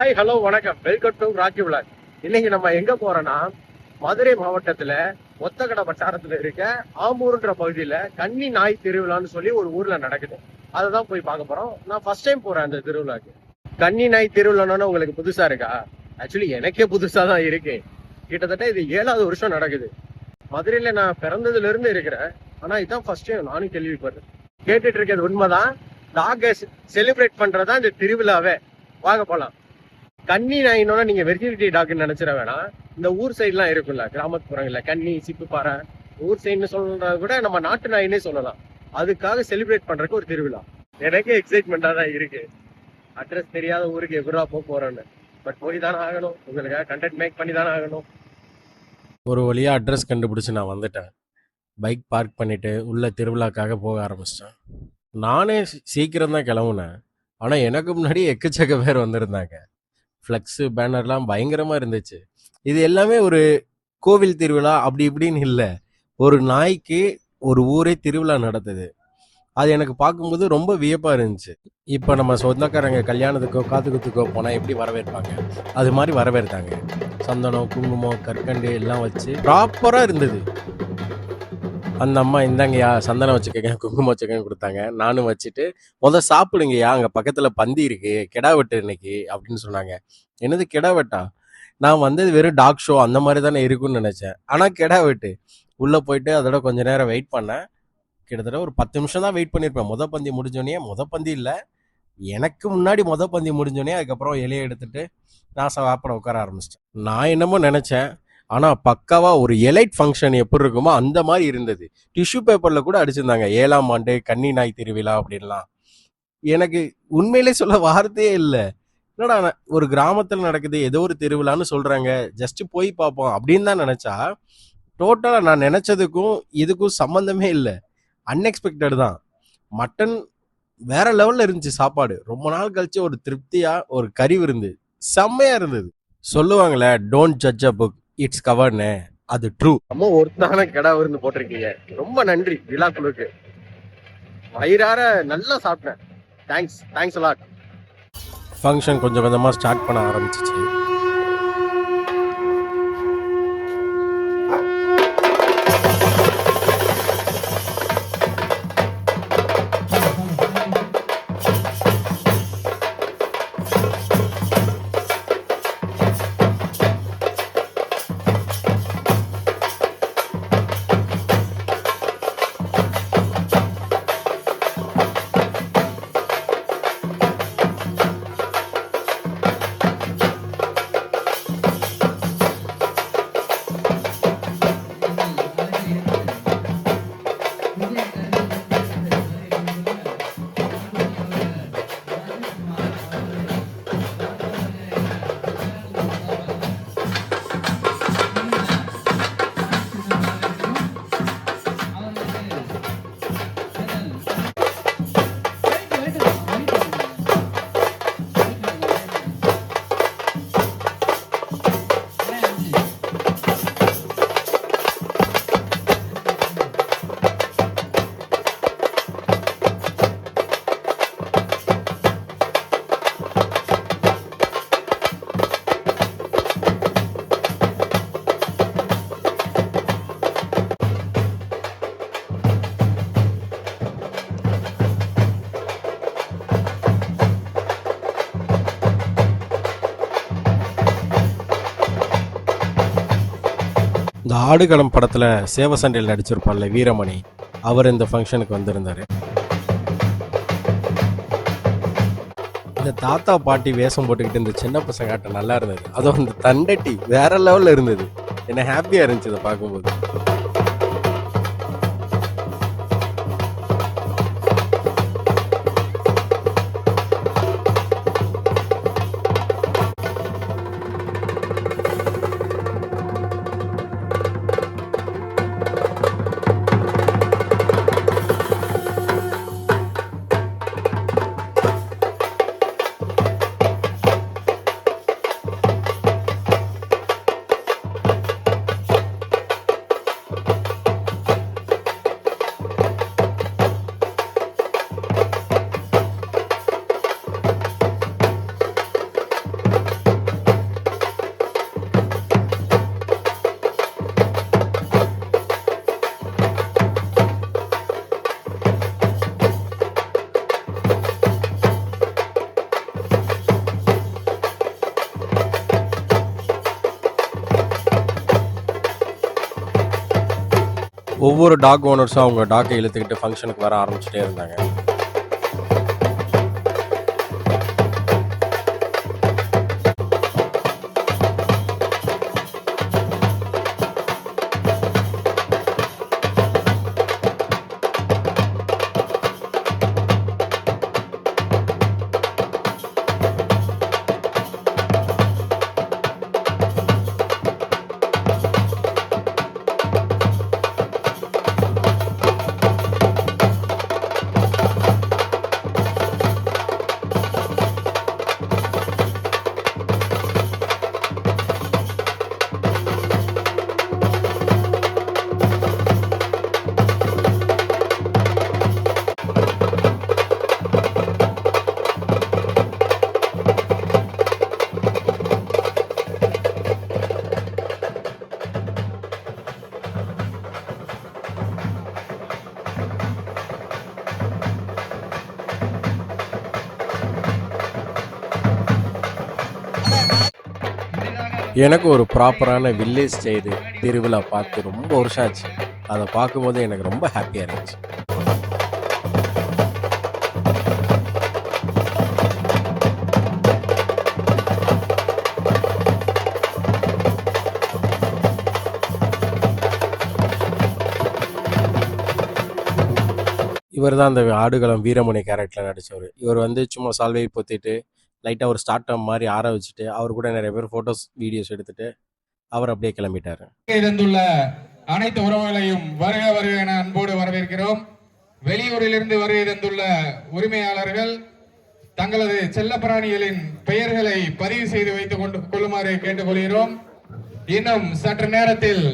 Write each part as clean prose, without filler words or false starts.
Hi hello வணக்கம், welcome to rakhi vlog. இன்னைக்கு நம்ம எங்க போறோம்னா, மதுரை மாவட்டத்துல ஒத்தக்கடை வட்டாரத்துல இருக்க ஆம்பூர்ன்ற பகுதியில கன்னி நாய் திருவிழான்னு சொல்லி ஒரு ஊர்ல நடக்குது. அததான் போய் பார்க்க போறோம். நான் ஃபர்ஸ்ட் டைம் போறேன் அந்த திருவிழாக்கு. கன்னி நாய் திருவிழான்னு உங்களுக்கு புதுசா இருக்கா? ஆக்சுவலி எனக்கே புதுசா தான் இருக்கு. கிட்டத்தட்ட இது 7வது வருஷம் நடக்குது. மதுரையில நான் பிறந்ததுல இருந்து இருக்கிறேன். ஆனா இதான் ஃபர்ஸ்ட் டைம் நானும் கேள்விப்படுறேன். கேட்டுட்டு இருக்கிறது உண்மைதான். டாக செலிப்ரேட் பண்றதா இந்த திருவிழாவே. வாங்க போலாம். கன்னி நாயினோட நீங்க வெர்ஜினிட்டி டாக்னு நினைச்சிட வேணாம். இந்த ஊர் சைட்லாம் இருக்குல்ல, கிராமப்புறங்கள்ல கன்னி சிப்புப்பாறை ஊர் சைடுன்னு சொல்றத விட நம்ம நாட்டு நாயினே சொல்லலாம். அதுக்காக செலிப்ரேட் பண்றதுக்கு ஒரு திருவிழா. எனக்கே எக்ஸைட்மெண்டா தான் இருக்கு. அட்ரஸ் தெரியாத ஊருக்கு எவ்வளோ போறோன்னு. பட் போய் தானே ஆகணும். உங்களுக்காக கண்டென்ட் மேக் பண்ணி தானே ஆகணும். ஒரு வழியாக அட்ரஸ் கண்டுபிடிச்சி நான் வந்துட்டேன். பைக் பார்க் பண்ணிவிட்டு உள்ளே திருவிழாக்காக போக ஆரம்பிச்சிட்டேன். நானே சீக்கிரம் தான் கிளம்புனேன். ஆனால் எனக்கு முன்னாடி எக்கச்சக்க பேர் வந்திருந்தாங்க. ஃப்ளெக்ஸு பேனர்லாம் பயங்கரமாக இருந்துச்சு. இது எல்லாமே ஒரு கோவில் திருவிழா அப்படி இப்படின்னு இல்லை. ஒரு நாய்க்கு ஒரு ஊரே திருவிழா நடத்துது. அது எனக்கு பார்க்கும்போது ரொம்ப வியப்பாக இருந்துச்சு. இப்போ நம்ம சொந்தக்காரங்க கல்யாணத்துக்கோ காதுகுத்துக்கோ போனால் எப்படி வரவேற்பாங்க, அது மாதிரி வரவேற்றாங்க. சந்தனம், குங்குமம், கற்கண்டு எல்லாம் வச்சு ப்ராப்பராக இருந்தது. அந்த அம்மா இந்தாங்கய்யா சந்தனம் வச்சுக்கங்க, குங்குமம் வச்சுக்கன்னு கொடுத்தாங்க. நானும் வச்சுட்டு சாப்பிடுங்கய்யா, அங்கே பக்கத்தில் பந்தி இருக்கு, கெடா வெட்டு இன்னைக்கு அப்படின்னு சொன்னாங்க. என்னது கெடா வெட்டா? நான் வந்தது வெறும் டாக் ஷோ அந்த மாதிரி தானே இருக்குன்னு நினச்சேன். ஆனால் கெடா வெட்டு. உள்ளே போயிட்டு அதோட கொஞ்ச நேரம் வெயிட் பண்ணேன். கிட்டத்தட்ட ஒரு 10 நிமிஷம் தான் வெயிட் பண்ணியிருப்பேன். பந்தி முடிஞ்சோடனே பந்தி இல்லை, எனக்கு முன்னாடி பந்தி முடிஞ்சோடனே அதுக்கப்புறம் இலையை எடுத்துட்டு நான் சாப்பிட உட்கார ஆரம்பிச்சிட்டேன். நான் என்னமோ நினச்சேன், ஆனால் பக்காவாக ஒரு எலைட் ஃபங்க்ஷன் எப்படி இருக்குமோ அந்த மாதிரி இருந்தது. டிஷ்யூ பேப்பரில் கூட அடிச்சிருந்தாங்க 7ஆம் ஆண்டு கன்னி நாய் திருவிழா அப்படின்லாம். எனக்கு உண்மையிலே சொல்ல வார்த்தையே இல்லை. என்னடா ஒரு கிராமத்தில் நடக்குது, ஏதோ ஒரு திருவிழான்னு சொல்கிறாங்க, ஜஸ்ட்டு போய் பார்ப்போம் அப்படின்னு தான் நினச்சா, டோட்டலாக நான் நினச்சதுக்கும் இதுக்கும் சம்மந்தமே இல்லை. அன்எக்ஸ்பெக்டட் தான். மட்டன் வேற லெவலில் இருந்துச்சு. சாப்பாடு ரொம்ப நாள் கழிச்சு ஒரு திருப்தியாக ஒரு கறி விருந்து செம்மையாக இருந்தது. சொல்லுவாங்களே, don't judge a book it's கவர்னு, அது ட்ரூ. நம்ம ஒருத்தான கெடா விருந்து போட்டிருக்கீங்க, ரொம்ப நன்றி விழாக்குழுக்கு. வயிறார நல்லா சாப்பிட்டேன். Thanks a lot. ஃபங்க்ஷன் கொஞ்சம் கொஞ்சமாக ஸ்டார்ட் பண்ண ஆரம்பிச்சிச்சு. இந்த ஆடுகளம் படத்தில் சேவசண்டையில் நடிச்சிருப்பார்ல வீரமணி, அவர் இந்த ஃபங்க்ஷனுக்கு வந்திருந்தார். இந்த தாத்தா பாட்டி வேஷம் போட்டுக்கிட்டு இந்த சின்ன பசங்க ஆட்டம் நல்லா இருந்தது. அதுவும் அந்த தண்டட்டி வேற லெவலில் இருந்தது. என்ன ஹாப்பியாக இருந்துச்சு இதை பார்க்கும்போது. ஒவ்வொரு டாக் ஓனர்ஸும் அவங்க டாக்கை இழுத்துக்கிட்டு ஃபங்க்ஷனுக்கு வர ஆரம்பிச்சுட்டே இருந்தாங்க. எனக்கு ஒரு ப்ராப்பரான வில்லேஜ் ஸ்டைலு திருவிழா பார்த்து ரொம்ப வருஷம் ஆச்சு. அதை பார்க்கும்போது எனக்கு ரொம்ப ஹாப்பியாக இருந்துச்சு. இவர் தான் அந்த ஆடுகளம் வீரமணி கேரக்டரில் நடித்தவர். இவர் வந்து சும்மா சால்வையை பொத்திட்டு லைட்டாக ஒரு ஸ்டார்ட் மாதிரி ஆற வச்சுட்டு அவர் கூட நிறைய பேர் ஃபோட்டோஸ் வீடியோஸ் எடுத்துட்டு அவர் அப்படியே கிளம்பிட்டார். இருந்துள்ள அனைத்து உறவுகளையும் வருக வருக என அன்போடு வரவேற்கிறோம். வெளியூரிலிருந்து வருகை தந்துள்ள உரிமையாளர்கள் தங்களது செல்லப்பிராணிகளின் பெயர்களை பதிவு செய்து வைத்துக் கொள்ளுமாறு கேட்டுக்கொள்கிறோம். இன்னும் சற்று நேரத்தில்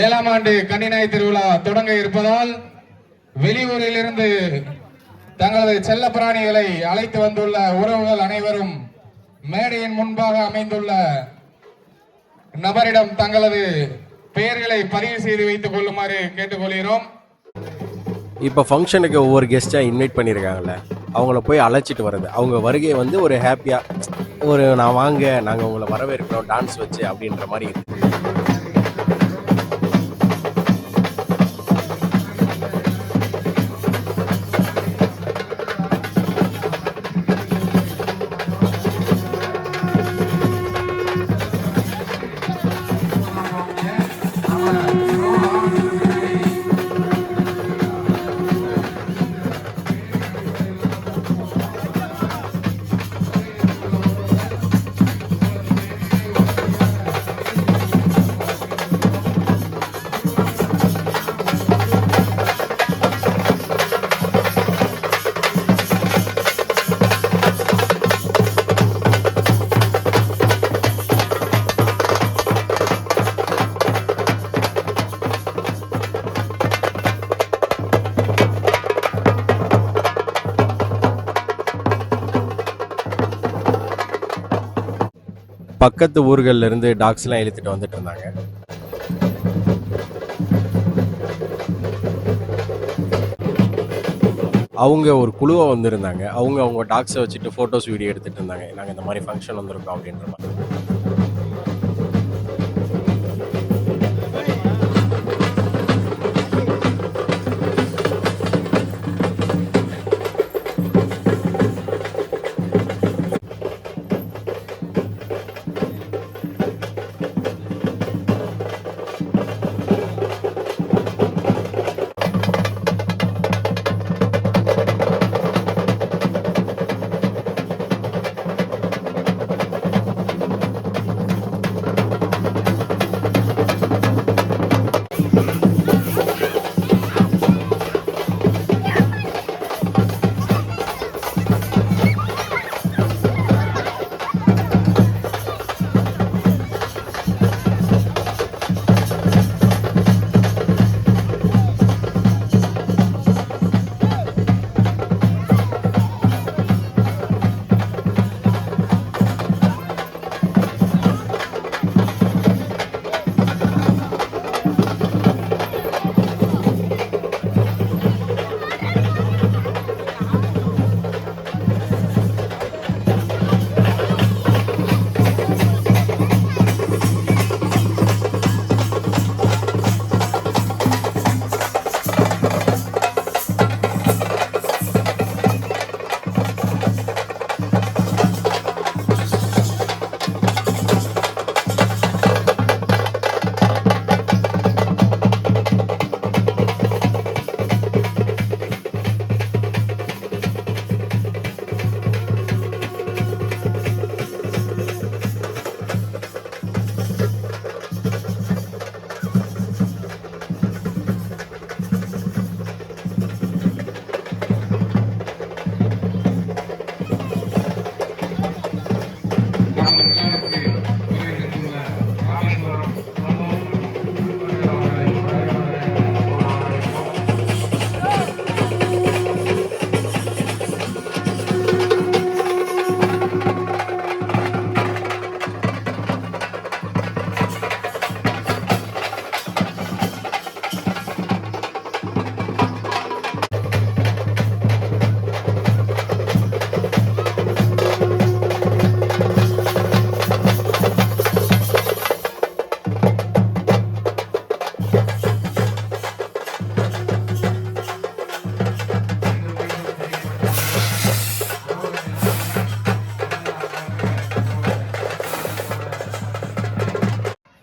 7ஆம் ஆண்டு கன்னிநாய் திருவிழா தொடங்க இருப்பதால் வெளியூரிலிருந்து தங்களது செல்ல பிராணிகளை அழைத்து வந்துள்ள உறவுகள் அனைவரும் மேடையின் முன்பாக அமைந்துள்ள நபரிடம் தங்களது பெயர்களை பதிவு செய்து வைத்துக் கொள்ளுமாறு கேட்டுக்கொள்கிறோம். இப்போ ஃபங்க்ஷனுக்கு ஒவ்வொரு கெஸ்ட்டாக இன்வைட் பண்ணியிருக்காங்கல்ல, அவங்கள போய் அழைச்சிட்டு வர்றது, அவங்க வருகை வந்து ஒரு ஹாப்பியாக ஒரு நான் வாங்க நாங்கள் உங்களை வரவேற்கிறோம் டான்ஸ் வச்சு அப்படின்ற மாதிரி இருக்கு. பக்கத்து ஊர்கள்ல இருந்து டாக்ஸ்லாம் இழுத்துட்டு வந்துட்டு இருந்தாங்க. அவங்க ஒரு குழுவை வந்திருந்தாங்க. அவங்க டாக்ஸை வச்சுட்டு ஃபோட்டோஸ் வீடியோ எடுத்துட்டு இருந்தாங்க. நாங்கள் இந்த மாதிரி ஃபங்க்ஷன் வந்திருக்கோம் அப்படின்ற மாதிரி.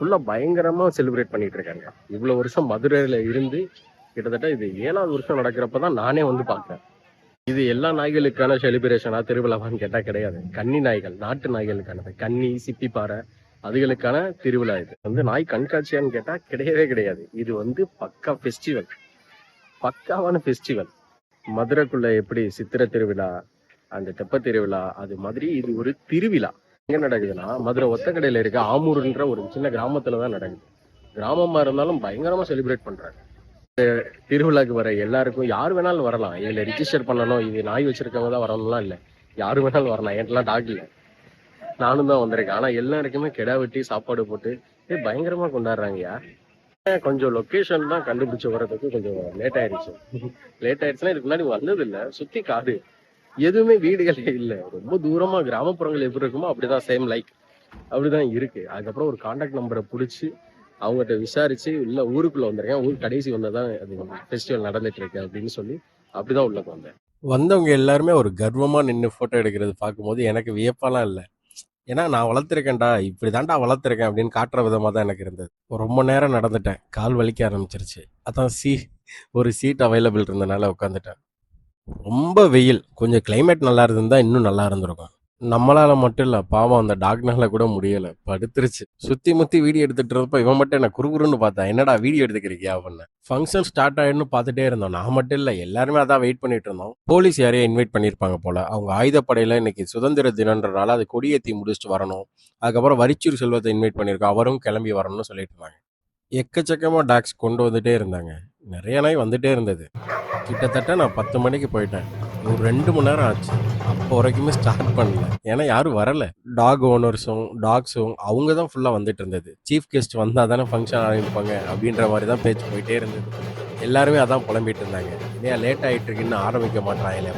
ஃபுல்லா பயங்கரமா செலிப்ரேட் பண்ணிட்டு இருக்காங்க. இவ்வளவு வருஷம் மதுரையில இருந்து கிட்டத்தட்ட இது 7வது வருஷம் நடக்கிறப்பதான் நானே வந்து பார்த்தேன். இது எல்லா நாய்களுக்கான செலிப்ரேஷனா திருவிழாவான்னு கேட்டா கிடையாது. கன்னி நாய்கள், நாட்டு நாய்களுக்கானது. கன்னி, சிப்பிப்பாறை அதுகளுக்கான திருவிழா. இது வந்து நாய் கண்காட்சியான்னு கேட்டா கிடையவே கிடையாது. இது வந்து பக்கா ஃபெஸ்டிவல், பக்காவான ஃபெஸ்டிவல். மதுரைக்குள்ள எப்படி சித்திரை திருவிழா, அந்த தெப்ப திருவிழா, அது மாதிரி இது ஒரு திருவிழா. எங்க நடக்குதுன்னா மதுரை ஒத்தக்கடையில இருக்க ஆமூருன்ற ஒரு சின்ன கிராமத்துலதான் நடக்குது. கிராமமா இருந்தாலும் பயங்கரமா செலிப்ரேட் பண்றாங்க. திருவிழாக்கு வர எல்லாருக்கும் யார் வேணாலும் வரலாம். இதுல ரிஜிஸ்டர் பண்ணணும், இது நாய் வச்சிருக்கவங்க தான் வரணும்லாம் இல்ல. யாரு வேணாலும் வரலாம். என்கிட்டலாம் டாக் இல்ல, நானும் தான் வந்திருக்கேன். ஆனா எல்லாருக்குமே கிடா வெட்டி சாப்பாடு போட்டு பயங்கரமா கொண்டாடுறாங்கயா. கொஞ்சம் லொகேஷன் தான் கண்டுபிடிச்சு வர்றதுக்கு கொஞ்சம் லேட் ஆயிடுச்சு. லேட் ஆயிடுச்சுன்னா இதுக்கு முன்னாடி வந்தது இல்ல. சுத்தி காடு, எதுவுமே வீடுகளே இல்ல. ரொம்ப தூரமா கிராமப்புறங்கள் எப்படி இருக்குமோ அப்படிதான், சேம் லைக் அப்படிதான் இருக்கு. அதுக்கப்புறம் ஒரு கான்டாக்ட் நம்பரை பிடிச்சி அவங்ககிட்ட விசாரிச்சு உள்ள ஊருக்குள்ள வந்திருக்கேன். ஊர் கடைசி வந்ததான் அது ஃபெஸ்டிவல் நடந்துட்டு இருக்கு அப்படின்னு சொல்லி அப்படிதான் உள்ள வந்தேன். வந்தவங்க எல்லாருமே ஒரு கர்வமா நின்று போட்டோ எடுக்கிறது பார்க்கும்போது எனக்கு வியப்பாலாம் இல்லை. ஏன்னா நான் வளர்த்துருக்கேன்டா, இப்படி தாண்டா வளர்த்துருக்கேன் அப்படின்னு காட்டுற விதமாக தான் எனக்கு இருந்தது. ரொம்ப நேரம் நடந்துட்டேன், கால் வலிக்க ஆரம்பிச்சிருச்சு. அதான் ஒரு சீட் அவைலபிள் இருந்தனால உட்காந்துட்டேன். ரொம்ப வெயில், கொஞ்சம் கிளைமேட் நல்லா இருந்தா இன்னும் நல்லா இருந்திருக்கும். நம்மளால மட்டும் இல்ல, பாவம் அந்த டாக்னால கூட முடியல, படுத்துருச்சு. சுத்தி முத்தி வீடியோ எடுத்துட்டு இருந்தப்ப இவன் மட்டும் என்ன குறுகுறுன்னு பார்த்தா, என்னடா வீடியோ எடுத்துக்கிறீங்க அப்படின்னு. ஃபங்க்ஷன் ஸ்டார்ட் ஆயிடுன்னு பார்த்துட்டே இருந்தோம். நான் மட்டும் இல்லை, எல்லாருமே அதான் வெயிட் பண்ணிட்டு இருந்தோம். போலீஸ் யாரையும் இன்வைட் பண்ணியிருப்பாங்க போல. அவங்க ஆயுதப்படையில இன்னைக்கு சுதந்திர தினன்றனால அது கொடியேற்றி முடிச்சுட்டு வரணும். அதுக்கப்புறம் வரிச்சூர் செல்வத்தை இன்வைட் பண்ணியிருக்கோம், அவரும் கிளம்பி வரணும்னு சொல்லிட்டு இருந்தாங்க. எக்கச்சக்கமாக டாக்ஸ் கொண்டு வந்துட்டே இருந்தாங்க. நிறைய நாய் வந்துட்டே இருந்தது. கிட்டத்தட்ட நான் 10 மணிக்கு போயிட்டேன். ஒரு 2 மணி நேரம் ஆச்சு. அப்போ வரைக்குமே ஸ்டார்ட் பண்ணல, ஏன்னா யாரும் வரல. டாக் ஓனர்ஸும் டாக்ஸும் அவங்க தான் ஃபுல்லாக வந்துட்டு இருந்தது. சீஃப் கெஸ்ட் வந்தால் தானே ஃபங்க்ஷன் ஆரம்பிப்பாங்க அப்படின்ற மாதிரி தான் பேச்சு போயிட்டே இருந்தது. எல்லாருமே அதான் புலம்பிட்டு இருந்தாங்க, இல்லையா லேட் ஆகிட்டு இருக்கு, இன்னும் ஆரம்பிக்க மாட்டாங்களே.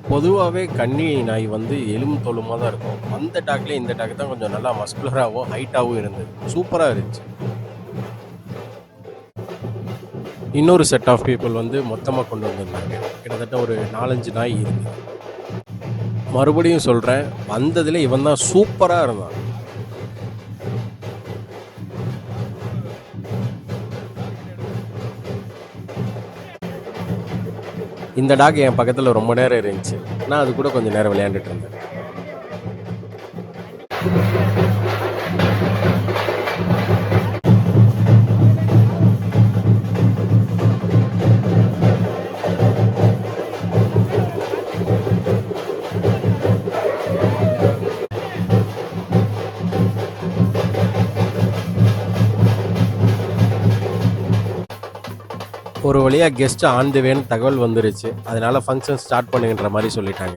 பொதுவாகவே கன்னி நாய் வந்து எலும்பு தோலுமாக தான் இருக்கும். அந்த டாக்லேயே இந்த டாக் தான் கொஞ்சம் நல்லா மஸ்குலராகவும் ஹைட்டாகவும் இருந்தது. சூப்பராக இருந்துச்சு. இன்னொரு செட் ஆஃப் பீப்புள் வந்து மொத்தமாக கொண்டு வந்திருந்தாங்க. கிட்டத்தட்ட ஒரு 4-5 நாய் இருக்கு. மறுபடியும் சொல்கிறேன், வந்ததில் இவன் தான் சூப்பராக இருந்தான். இந்த டாக் என் பக்கத்தில் ரொம்ப நேரம் இருந்துச்சு. நான் அது கூட கொஞ்சம் நேரம் விளையாண்டுட்டு இருந்தேன். ஒரு வழியாக கெஸ்ட் ஆன் தி வேன்னு தகவல் வந்துருச்சு. அதனால ஃபங்க்ஷன் ஸ்டார்ட் பண்ணுங்கன்ற மாதிரி சொல்லிட்டாங்க.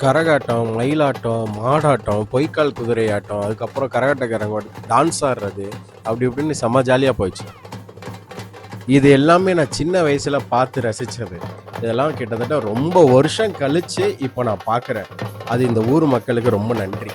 கரகாட்டம், மயிலாட்டம், மாடாட்டம், பொய்க்கால் குதிரை ஆட்டம், அதுக்கப்புறம் கரகாட்டக்காரங்க டான்ஸ் ஆடுறது, அப்படி இப்படின்னு செம்ம ஜாலியாக போயிடுச்சு. இது எல்லாமே நான் சின்ன வயசுல பார்த்து ரசிச்சது. இதெல்லாம் கிட்டத்தட்ட ரொம்ப வருஷம் கழிச்சு இப்போ நான் பார்க்குறேன். அது இந்த ஊர் மக்களுக்கு ரொம்ப நன்றி.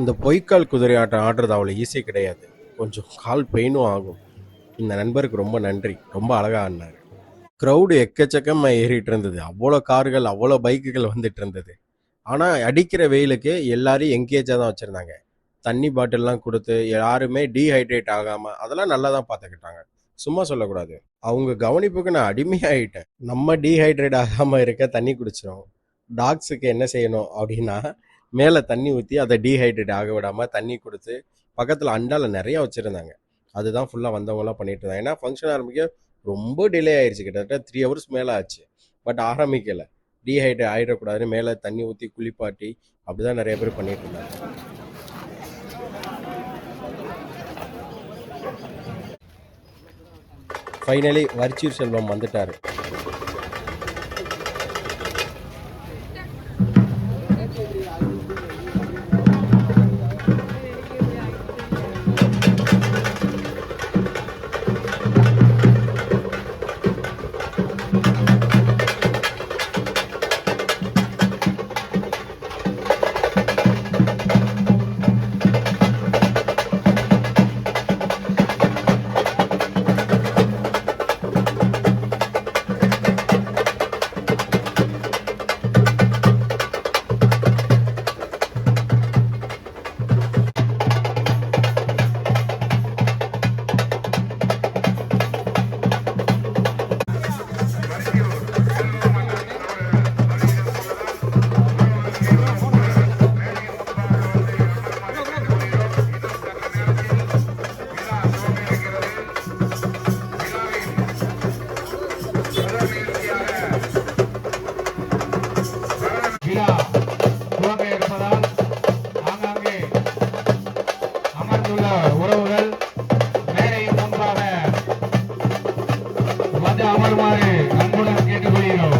இந்த பொய்க்கால் குதிரை ஆட்டம் ஆடுறது அவ்வளோ ஈஸி கிடையாது. கொஞ்சம் கால் பெயினும் ஆகும். இந்த நண்பருக்கு ரொம்ப நன்றி. ரொம்ப அழகா ஆடினாரு. க்ரௌடு எக்கச்சக்கமாக ஏறிட்டு இருந்தது. அவ்வளோ கார்கள், அவ்வளோ பைக்குகள் வந்துட்டு இருந்தது. ஆனால் அடிக்கிற வெயிலுக்கு எல்லாரையும் எங்கேஜாக தான் வச்சுருந்தாங்க. தண்ணி பாட்டில்லாம் கொடுத்து யாருமே டீஹைட்ரேட் ஆகாமல் அதெல்லாம் நல்லா தான் பார்த்துக்கிட்டாங்க. சும்மா சொல்லக்கூடாது. அவங்க கவனிப்புக்கு நான் அடிமையாயிட்டேன். நம்ம டீஹைட்ரேட் ஆகாமல் இருக்க தண்ணி குடிச்சிடும். டாக்ஸுக்கு என்ன செய்யணும் அப்படின்னா, மேலே தண்ணி ஊற்றி அதை டீஹைட்ரேட் ஆக விடாமல் தண்ணி கொடுத்து பக்கத்தில் அண்டாவில் நிறையா வச்சுருந்தாங்க. அதுதான் ஃபுல்லாக வந்தவங்களாம் பண்ணிட்டு இருந்தாங்க. ஏன்னா ஃபங்க்ஷன் ஆரம்பிக்க ரொம்ப டிலே ஆயிடுச்சு. கிட்டத்தட்ட 3 ஹவர்ஸ் மேலே ஆச்சு. பட் ஆரம்பிக்கலை. டீஹைட்ரேட் ஆகிடக்கூடாதுன்னு மேலே தண்ணி ஊற்றி குளிப்பாட்டி அப்படி தான் நிறைய பேர் பண்ணிட்டு இருந்தாங்க. ஃபைனலி வரிச்சீர் செல்வம் வந்துட்டார். விழா துவங்க இருப்பதால் ஆங்காங்கே அமர்ந்துள்ள உறவுகள் மேடையின் முன்பாக வந்து அமருமாறு அன்புடன் கேட்டுக்கொள்கிறோம்.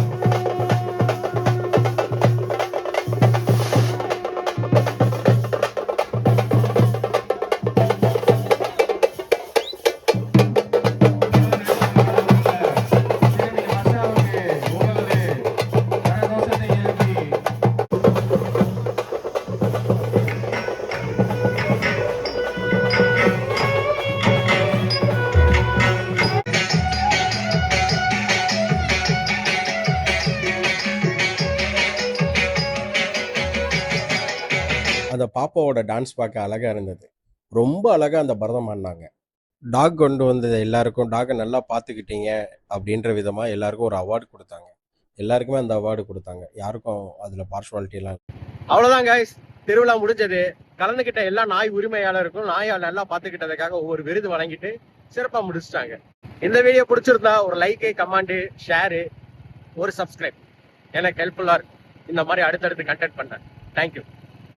அந்த பாப்பாவோட டான்ஸ் பார்க்க அழகாக இருந்தது. ரொம்ப அழகாக அந்த பரதம் ஆடினாங்க. டாக் கொண்டு வந்தது எல்லாருக்கும் டாகை நல்லா பார்த்துக்கிட்டீங்க அப்படின்ற விதமாக எல்லாருக்கும் ஒரு அவார்டு கொடுத்தாங்க. எல்லாருக்குமே அந்த அவார்டு கொடுத்தாங்க. யாருக்கும் அதில் பார்ஷுவாலிட்டிலாம் அவ்வளவுதான் கைஸ், திருவிழா முடிஞ்சது. கலந்துகிட்ட எல்லா நாய் உரிமையாளருக்கும் நாயை நல்லா பார்த்துக்கிட்டதுக்காக ஒவ்வொரு விருது வழங்கிட்டு சிறப்பா முடிச்சிட்டாங்க. இந்த வீடியோ பிடிச்சிருந்தா ஒரு லைக்கு, கமெண்ட், ஷேரு, ஒரு சப்ஸ்கிரைப் எனக்கு ஹெல்ப்ஃபுல்லா இருக்கும். இந்த மாதிரி அடுத்தடுத்து கண்டென்ட் பண்ணேன். தேங்க்யூ.